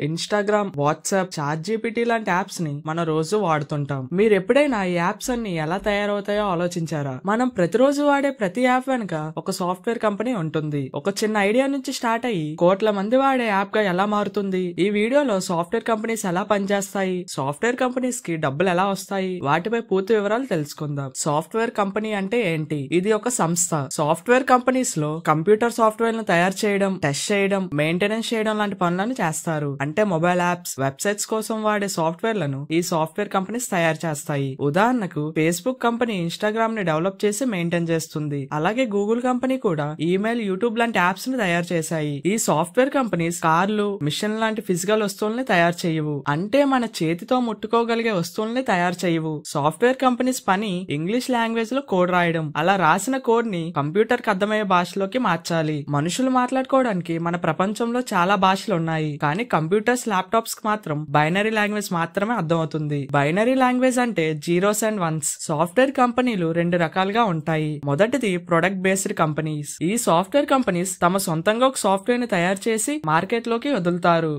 Instagram, WhatsApp, ChatGPT లాంటి యాప్స్‌ని మనం రోజు వాడుతుంటాం. మీరెప్పుడైనా ఈ యాప్స్ అన్నీ ఎలా తయారవుతాయో ఆలోచించారా? మనం ప్రతిరోజు వాడే ప్రతి యాప్ వెనుక ఒక సాఫ్ట్‌వేర్ కంపెనీ ఉంటుంది. ఒక చిన్న ఐడియా నుంచి స్టార్ట్ అయ్యి కోట్ల మంది వాడే యాప్‌గా ఎలా మారుతుంది? ఈ వీడియోలో సాఫ్ట్‌వేర్ కంపెనీస్ ఎలా పనిచేస్తాయి? సాఫ్ట్‌వేర్ కంపెనీస్‌కి డబ్బులు ఎలా వస్తాయి? వాటిపై పూర్తి వివరాలు తెలుసుకుందాం. సాఫ్ట్‌వేర్ కంపెనీ అంటే ఏంటి? ఇది ఒక సంస్థ. సాఫ్ట్‌వేర్ కంపెనీస్‌లో కంప్యూటర్ సాఫ్ట్‌వేర్‌లను తయారు చేయడం, టెస్ట్ చేయడం, మెయింటెనెన్స్ చేయడం లాంటి పనులను చేస్తారు. అంటే మొబైల్ యాప్స్, వెబ్సైట్స్ కోసం వాడే సాఫ్ట్వేర్లను ఈ సాఫ్ట్వేర్ కంపెనీస్ తయారు చేస్తాయి. ఉదాహరణకు ఫేస్బుక్ కంపెనీ ఇన్‌స్టాగ్రామ్ ని డెవలప్ చేసి మెయింటైన్ చేస్తుంది. అలాగే గూగుల్ కంపెనీ కూడా ఈమెయిల్, యూట్యూబ్ లాంటి యాప్స్ ని తయారు చేశాయి. ఈ సాఫ్ట్వేర్ కంపెనీస్ కార్లు, మిషన్ లాంటి ఫిజికల్ వస్తువుల్ని తయారు చేయవు. అంటే మన చేతితో ముట్టుకోగలిగే వస్తువుల్ని తయారు చేయవు. సాఫ్ట్వేర్ కంపెనీస్ పని ఇంగ్లీష్ లాంగ్వేజ్ లో కోడ్ రాయడం. అలా రాసిన కోడ్ ని కంప్యూటర్ కి అర్థమయ్యే భాషలోకి మార్చాలి. మనుషులు మాట్లాడుకోవడానికి మన ప్రపంచంలో చాలా భాషలు ఉన్నాయి. కానీ కంప్యూటర్స్, ల్యాప్టాప్స్ కి మాత్రం బైనరీ లాంగ్వేజ్ మాత్రమే అర్థమవుతుంది. బైనరీ లాంగ్వేజ్ అంటే జీరోస్ అండ్ వన్స్. సాఫ్ట్వేర్ కంపెనీలు రెండు రకాలుగా ఉంటాయి. మొదటిది ప్రొడక్ట్ బేస్డ్ కంపెనీస్. ఈ సాఫ్ట్వేర్ కంపెనీస్ తమ సొంతంగా ఒక సాఫ్ట్వేర్ ని తయారు చేసి మార్కెట్ లోకి వదులుతారు.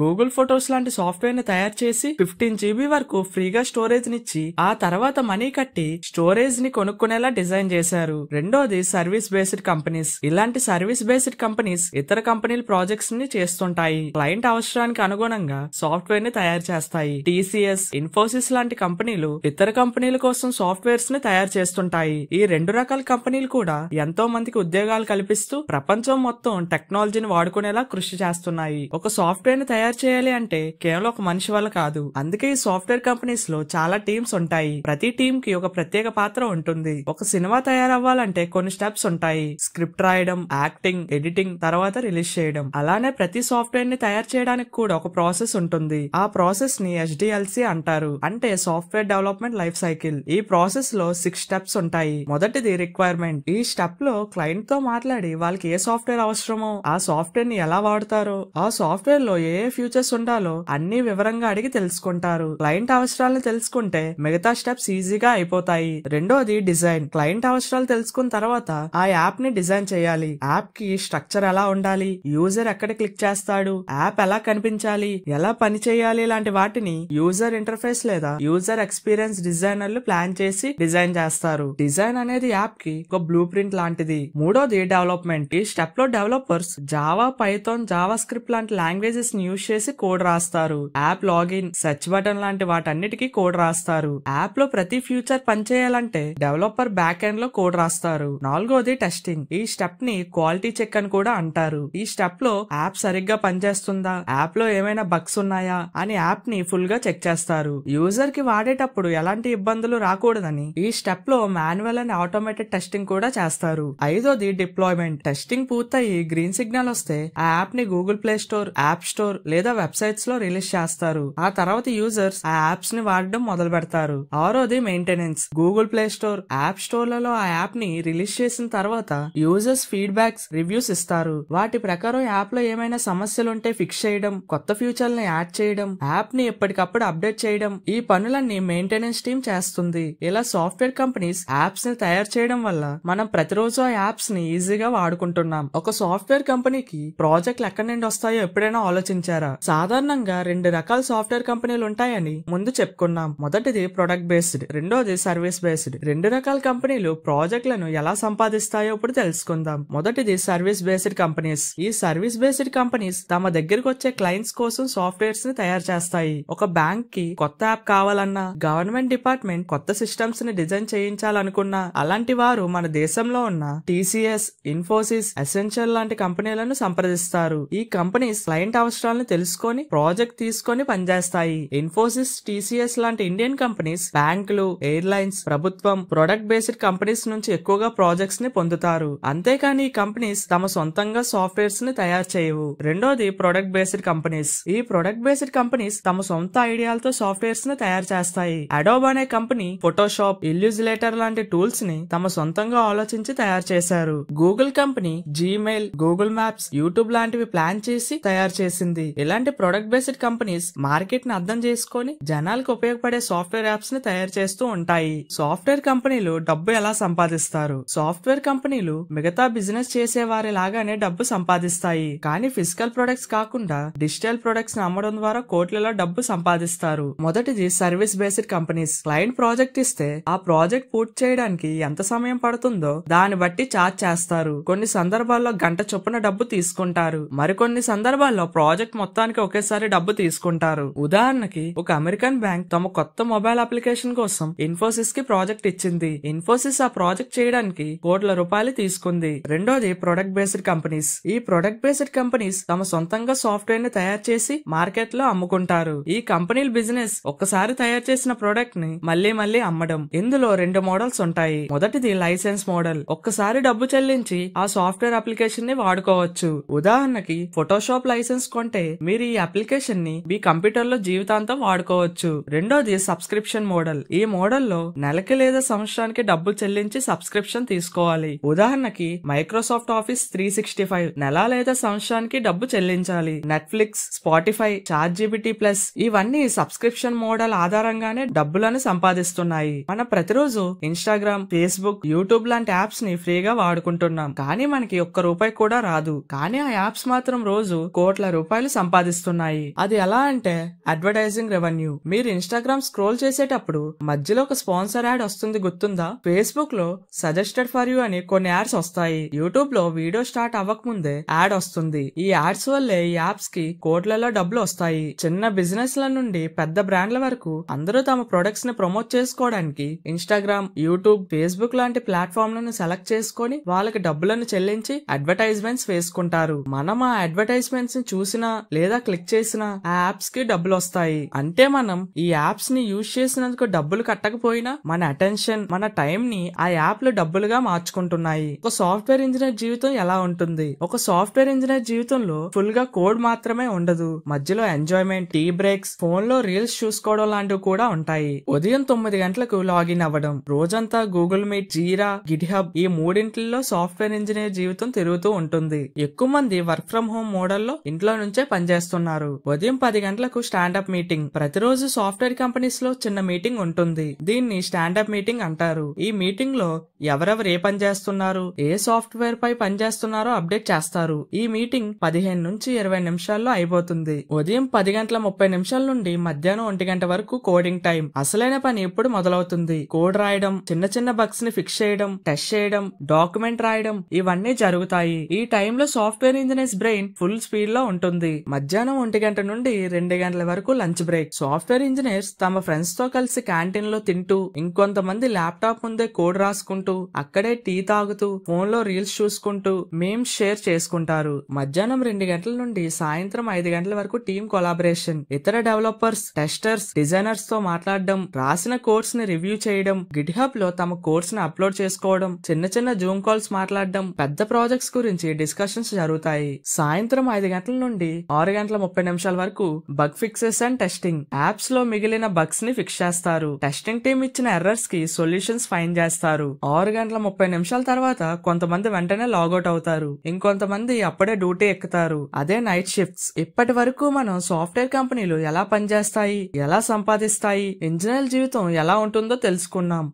గూగుల్ ఫొటోస్ లాంటి సాఫ్ట్వేర్ ని తయారు చేసి 15 GB వరకు ఫ్రీగా స్టోరేజ్ నిచ్చి ఆ తర్వాత మనీ కట్టి స్టోరేజ్ ని కొనుక్కునేలా డిజైన్ చేశారు. రెండోది సర్వీస్ బేస్డ్ కంపెనీస్. ఇలాంటి సర్వీస్ బేస్డ్ కంపెనీస్ ఇతర కంపెనీల ప్రాజెక్ట్స్ ని చేస్తుంటాయి. క్లయింట్ అవసరానికి అనుగుణంగా సాఫ్ట్వేర్ ని తయారు చేస్తాయి. టీసీఎస్, ఇన్ఫోసిస్ లాంటి కంపెనీలు ఇతర కంపెనీల కోసం సాఫ్ట్వేర్స్ ని తయారు చేస్తుంటాయి. ఈ రెండు రకాల కంపెనీలు కూడా ఎంతో మందికి ఉద్యోగాలు కల్పిస్తూ ప్రపంచం మొత్తం టెక్నాలజీని వాడుకునేలా కృషి చేస్తున్నాయి. ఒక సాఫ్ట్వేర్ ని తయారు చేయాలి అంటే కేవలం ఒక మనిషి వల్ల కాదు. అందుకే ఈ సాఫ్ట్వేర్ కంపెనీస్ లో చాలా టీమ్స్ ఉంటాయి. ప్రతి టీమ్ కి ఒక ప్రత్యేక పాత్ర ఉంటుంది. ఒక సినిమా తయారవ్వాలంటే కొన్ని స్టెప్స్ ఉంటాయి. స్క్రిప్ట్ రాయడం, యాక్టింగ్, ఎడిటింగ్, తర్వాత రిలీజ్ చేయడం. అలానే ప్రతి సాఫ్ట్వేర్ ని తయారు చేయడానికి కూడా ఒక ప్రాసెస్ ఉంటుంది. ఆ ప్రాసెస్ ని HDLC అంటారు. అంటే సాఫ్ట్వేర్ డెవలప్మెంట్ లైఫ్ సైకిల్. ఈ ప్రాసెస్ లో 6 స్టెప్స్ ఉంటాయి. మొదటిది రిక్వైర్మెంట్. ఈ స్టెప్ లో క్లయింట్ తో మాట్లాడి వాళ్ళకి ఏ సాఫ్ట్వేర్ అవసరమో, ఆ సాఫ్ట్వేర్ ని ఎలా వాడతారో, ఆ సాఫ్ట్వేర్ లో ఏ ఫీచర్స్ ఉండాలో అన్ని వివరంగా అడిగి తెలుసుకుంటారు. క్లయింట్ అవసరాలను తెలుసుకుంటే మిగతా స్టెప్స్ ఈజీగా అయిపోతాయి. రెండోది డిజైన్. క్లయింట్ అవసరాలు తెలుసుకున్న తర్వాత ఆ యాప్ ని డిజైన్ చేయాలి. యాప్ కి స్ట్రక్చర్ ఎలా ఉండాలి, యూజర్ ఎక్కడ క్లిక్ చేస్తాడు, యాప్ ఎలా కనిపించాలి, ఎలా పని చేయాలి లాంటి వాటిని యూజర్ ఇంటర్ఫేస్ లేదా యూజర్ ఎక్స్పీరియన్స్ డిజైనర్లు ప్లాన్ చేసి డిజైన్ చేస్తారు. డిజైన్ అనేది యాప్ కి ఒక బ్లూ ప్రింట్ లాంటిది. మూడోది డెవలప్మెంట్. ఈ స్టెప్ లో developers Java, Python, Java script లాంటి లాంగ్వేజెస్ ని యూజ్ చేసి కోడ్ రాస్తారు. యాప్ లాగిన్, సెర్చ్ బటన్ లాంటి వాటన్నిటికీ కోడ్ రాస్తారు. యాప్ లో ప్రతి ఫ్యూచర్ పనిచేయాలంటే డెవలపర్ బ్యాక్ ఎండ్ లో కోడ్ రాస్తారు. నాలుగోది టెస్టింగ్. ఈ స్టెప్ ని క్వాలిటీ చెక్ అని కూడా అంటారు. ఈ స్టెప్ లో యాప్ సరిగ్గా పనిచేస్తుందా, యాప్ లో ఏమైనా బగ్స్ ఉన్నాయా అని యాప్ ని ఫుల్ గా చెక్ చేస్తారు. యూజర్ కి వాడేటప్పుడు ఎలాంటి ఇబ్బందులు రాకూడదని ఈ స్టెప్ లో మాన్యువల్ అండ్ ఆటోమేటెడ్ టెస్టింగ్ కూడా చేస్తారు. ఐదోది డిప్లాయ్మెంట్. టెస్టింగ్ పూర్తయి గ్రీన్ సిగ్నల్ వస్తే ఆ యాప్ ని Google Play Store, app store లేదా వెబ్సైట్స్ లో రిలీజ్ చేస్తారు. ఆ తర్వాత యూజర్స్ ఆ యాప్స్ ని వాడడం మొదలు పెడతారు. ఆరోది maintenance. Google Play Store, app స్టోర్లలో ఆ యాప్ ని రిలీజ్ చేసిన తర్వాత యూజర్స్ ఫీడ్బ్యాక్స్, రివ్యూస్ ఇస్తారు. వాటి ప్రకారం యాప్ లో ఏమైనా సమస్యలు ఉంటే ఫిక్స్ చేయడం, కొత్త ఫ్యూచర్ ని యాడ్ చేయడం, యాప్ ని ఎప్పటికప్పుడు అప్డేట్ చేయడం, ఈ పనులన్నీ మెయింటెనెన్స్ టీమ్ చేస్తుంది. ఇలా సాఫ్ట్వేర్ కంపెనీస్ యాప్స్ ని తయారు చేయడం వల్ల మనం ప్రతిరోజు ఆ యాప్స్ ని ఈజీగా వాడుకుంటున్నాం. ఒక సాఫ్ట్వేర్ కంపెనీకి ప్రాజెక్టులు ఎక్కడి నుండి వస్తాయో ఎప్పుడైనా ఆలోచించారా? సాధారణంగా రెండు రకాల సాఫ్ట్వేర్ కంపెనీలు ఉంటాయని ముందు చెప్పుకున్నాం. మొదటిది ప్రొడక్ట్ బేస్డ్, రెండోది సర్వీస్ బేస్డ్. రెండు రకాల కంపెనీలు ప్రాజెక్టులను ఎలా సంపాదిస్తాయో ఇప్పుడు తెలుసుకుందాం. మొదటిది సర్వీస్ బేస్డ్ కంపెనీస్. ఈ సర్వీస్ బేస్డ్ కంపెనీస్ తమ దగ్గరకు వచ్చే క్లయింట్స్ కోసం సాఫ్ట్వేర్స్ ని తయారు చేస్తాయి. ఒక బ్యాంక్ కి కొత్త యాప్ కావాలన్నా, గవర్నమెంట్ డిపార్ట్మెంట్ కొత్త సిస్టమ్స్ ని డిజైన్ చేయించాలనుకున్నా, అలాంటి వారు మన దేశంలో ఉన్న టీసీఎస్, ఇన్ఫోసిస్, ఎసెన్షియల్ లాంటి కంపెనీలను సంప్రదిస్తారు. ఈ కంపెనీస్ క్లయింట్ అవసరాలను తెలుసుకొని ప్రాజెక్ట్ తీసుకొని పనిచేస్తాయి. ఇన్ఫోసిస్, టీసీఎస్ లాంటి ఇండియన్ కంపెనీస్ బ్యాంకులు, ఎయిర్లైన్స్, ప్రభుత్వం, ప్రొడక్ట్ బేస్డ్ కంపెనీస్ నుంచి ఎక్కువగా ప్రాజెక్ట్స్ ని పొందుతారు. అంతేకాని ఈ కంపెనీస్ తమ సొంతంగా సాఫ్ట్వేర్స్ ని తయారు చేయవు. రెండోది ప్రొడక్ట్ బేస్డ్ కంపెనీస్. ఈ ప్రొడక్ట్ బేస్డ్ కంపెనీస్ తమ సొంత ఐడియాలతో సాఫ్ట్వేర్స్ ని తయారు చేస్తాయి. అడోబ్ అనే కంపెనీ ఫోటోషాప్, ఇల్యూజిలేటర్ లాంటి టూల్స్ ని తమ సొంతంగా ఆలోచించి తయారు చేశారు. Google company Gmail, Google maps, YouTube లాంటివి ప్లాన్ చేసి తయారు చేసింది. ఇలాంటి ప్రొడక్ట్ బేస్డ్ కంపెనీస్ మార్కెట్ ని అర్థం చేసుకొని జనాలకు ఉపయోగపడే సాఫ్ట్వేర్ యాప్స్ ని తయారు చేస్తూ ఉంటాయి. సాఫ్ట్వేర్ కంపెనీలు డబ్బు ఎలా సంపాదిస్తారు? సాఫ్ట్వేర్ కంపెనీలు మిగతా బిజినెస్ చేసే వారి లాగానే డబ్బు సంపాదిస్తాయి. కానీ ఫిజికల్ ప్రొడక్ట్స్ కాకుండా డిజిటల్ ప్రొడక్ట్స్ ని అమ్మడం ద్వారా కోట్లలో డబ్బు సంపాదిస్తారు. మొదటిది service based companies. Client project ఇస్తే ఆ ప్రాజెక్ట్ పూర్తి చేయడానికి ఎంత సమయం పడుతుందో దాన్ని బట్టి ఛార్జ్ చేస్తారు. కొన్ని సందర్భాల్లో గంట చొప్పున డబ్బు తీసుకుంటారు. మరికొన్ని సందర్భాల్లో ప్రాజెక్ట్ మొత్తానికి ఒకేసారి డబ్బు తీసుకుంటారు. ఉదాహరణకి ఒక అమెరికన్ బ్యాంక్ తమ కొత్త మొబైల్ అప్లికేషన్ కోసం ఇన్ఫోసిస్ కి ప్రాజెక్ట్ ఇచ్చింది. ఇన్ఫోసిస్ ఆ ప్రాజెక్ట్ చేయడానికి కోట్ల రూపాయలు తీసుకుంది. రెండోది ప్రొడక్ట్ బేస్డ్ కంపెనీస్. ఈ ప్రొడక్ట్ బేస్డ్ కంపెనీస్ తమ సొంతంగా సాఫ్ట్వేర్ ని తయారు చేసి మార్కెట్ లో అమ్ముకుంటారు. ఈ కంపెనీల బిజినెస్ ఒక్కసారి తయారు చేసిన ప్రొడక్ట్ ని మళ్ళీ మళ్ళీ అమ్మడం. ఇందులో రెండు మోడల్స్ ఉంటాయి. మొదటిది లైసెన్స్ మోడల్. ఒక్కసారి డబ్బు చెల్లించి ఆ సాఫ్ట్వేర్ అప్లికేషన్ ని వాడుకోవచ్చు. ఉదాహరణకి ఫోటోషాప్ లైసెన్స్ కొంటే మీరు ఈ అప్లికేషన్ ని మీ కంప్యూటర్ లో జీవితాంతం వాడుకోవచ్చు. రెండోది సబ్స్క్రిప్షన్ మోడల్. ఈ మోడల్లో నెలకి లేదా సంవత్సరానికి డబ్బు చెల్లించి సబ్స్క్రిప్షన్ తీసుకోవాలి. ఉదాహరణకి మైక్రోసాఫ్ట్ ఆఫీస్ 365 నెల లేదా సంవత్సరానికి డబ్బు చెల్లించాలి. నెట్ఫ్లిక్స్, స్పాటిఫై, చాట్‌జీపీటీ ప్లస్ ఇవన్నీ సబ్స్క్రిప్షన్ మోడల్ ఆధారంగానే డబ్బులను సంపాదిస్తున్నాయి. మనం ప్రతిరోజు ఇన్స్టాగ్రామ్, ఫేస్బుక్, యూట్యూబ్ లాంటి యాప్స్ ని ఫ్రీగా వాడుకుంటున్నాం. కానీ మనకి ఒక్క రూపాయి కూడా రాదు. కానీ ఆ యాప్స్ మాత్రం రోజు కోట్ల రూపాయలు సంపాదిస్తున్నాయి. అది ఎలా అంటే అడ్వర్టైజింగ్ రెవెన్యూ. మీరు ఇన్స్టాగ్రామ్ స్క్రోల్ చేసేటప్పుడు మధ్యలో ఒక స్పాన్సర్ యాడ్ వస్తుంది, గుర్తుందా? ఫేస్బుక్ లో సజెస్టెడ్ ఫర్ యూ అని కొన్ని యాడ్స్ వస్తాయి. యూట్యూబ్ లో వీడియో స్టార్ట్ అవ్వక ముందే యాడ్ వస్తుంది. ఈ యాడ్స్ వల్లే ఈ యాప్స్ కి కోట్లలో డబ్బులు వస్తాయి. చిన్న బిజినెస్ ల నుండి పెద్ద బ్రాండ్ల వరకు అందరూ తమ ప్రొడక్ట్స్ ని ప్రమోట్ చేసుకోవడానికి ఇన్స్టాగ్రామ్, యూట్యూబ్, ఫేస్బుక్ లాంటి ప్లాట్ఫామ్లను సెలెక్ట్ చేసుకొని వాళ్ళకి డబ్బులను చెల్లించి అడ్వర్టైజ్మెంట్స్ వేసుకుంటారు. మనం ఆ అడ్వర్టైజ్మెంట్స్ ని చూసినా లేదా క్లిక్ చేసినా ఆ యాప్స్ కి డబ్బులు వస్తాయి. అంటే మనం ఈ యాప్స్ ని యూజ్ చేసినందుకు డబ్బులు కట్టకపోయినా మన అటెన్షన్, మన టైం ని ఆ యాప్లు డబ్బులుగా మార్చుకుంటున్నాయి. ఒక సాఫ్ట్వేర్ ఇంజనీర్ జీవితం ఎలా ఉంటుంది? ఒక సాఫ్ట్వేర్ ఇంజనీర్ జీవితంలో ఫుల్ గా కోడ్ మాత్రమే ఉండదు. మధ్యలో ఎంజాయ్మెంట్, టీ బ్రేక్స్, ఫోన్ లో రీల్స్ చూసుకోవడం లాంటివి కూడా ఉంటాయి. ఉదయం 9 గంటలకు లాగిన్ అవ్వడం, రోజంతా గూగుల్ మీట్, జీరా, గిట్హబ్ ఈ మూడింటిలో సాఫ్ట్వేర్ ఇంజనీర్ జీవితం తిరుగుతూ ఉంటుంది. ఎక్కువ మంది వర్క్ ఫ్రం హోమ్ మోడల్లో ఇంట్లో నుంచే పనిచేస్తున్నారు. ఉదయం 10 గంటలకు స్టాండప్ మీటింగ్. ప్రతిరోజు సాఫ్ట్వేర్ కంపెనీస్ లో చిన్న మీటింగ్ ఉంటుంది. దీన్ని స్టాండప్ మీటింగ్ అంటారు. ఈ మీటింగ్ లో ఎవరెవరు ఏ పని చేస్తున్నారు, ఏ సాఫ్ట్వేర్ పై పనిచేస్తున్నారో అప్డేట్ చేస్తారు. ఈ మీటింగ్ 15 నుంచి 20 నిమిషాల్లో అయిపోతుంది. ఉదయం 10:30 నుండి మధ్యాహ్నం 1 గంట వరకు కోడింగ్ టైం. అసలైన పని ఎప్పుడు మొదలవుతుంది. కోడ్ రాయడం, చిన్న చిన్న బగ్స్ ని ఫిక్స్ చేయడం, టెస్ట్ చేయడం, డాక్యుమెంట్ రాయడం ఇవన్నీ జరుగుతాయి. ఈ టైంలో software engineers brain full speed లో ఉంటుంది. మధ్యాహ్నం 1 గంట నుండి 2 గంటల వరకు లంచ్ బ్రేక్. సాఫ్ట్వేర్ ఇంజనీర్స్ తమ ఫ్రెండ్స్ తో కలిసి క్యాంటీన్ లో తింటూ, ఇంకొంతమంది ల్యాప్టాప్ ముందే కోడ్ రాసుకుంటూ, అక్కడే టీ తాగుతూ, ఫోన్ లో రీల్స్ చూసుకుంటూ మేమ్స్ షేర్ చేసుకుంటారు. మధ్యాహ్నం 2 గంటల నుండి సాయంత్రం 5 గంటల వరకు టీమ్ కొలాబరేషన్. ఇతర డెవలపర్స్, టెస్టర్స్, డిజైనర్స్ తో మాట్లాడడం, రాసిన కోడ్స్ ని రివ్యూ చేయడం, గిట్హబ్ లో తమ కోడ్స్ ని అప్లోడ్ చేసుకోవడం, చిన్న చిన్న జూమ్ కాల్స్ మాట్లాడడం, పెద్ద ప్రాజెక్ట్స్ గురించి డిస్కషన్స్ జరుగుతాయి. సాయంత్రం 5 గంటల నుండి 6:30 వరకు bug fixes and testing. Apps లో మిగిలిన బగ్స్ ని ఫిక్స్ చేస్తారు. టెస్టింగ్ టీమ్ ఇచ్చిన ఎర్రర్స్ కి సొల్యూషన్స్ ఫైండ్ చేస్తారు. 6:30 తర్వాత కొంతమంది వెంటనే లాగౌట్ అవుతారు. ఇంకొంతమంది అప్పుడే డ్యూటీ ఎక్కుతారు. అదే నైట్ షిఫ్ట్స్. ఇప్పటి వరకు మనం సాఫ్ట్వేర్ కంపెనీలు ఎలా పనిచేస్తాయి, ఎలా సంపాదిస్తాయి, ఇంజనీర్ జీవితం ఎలా ఉంటుందో తెలుసుకున్నాం.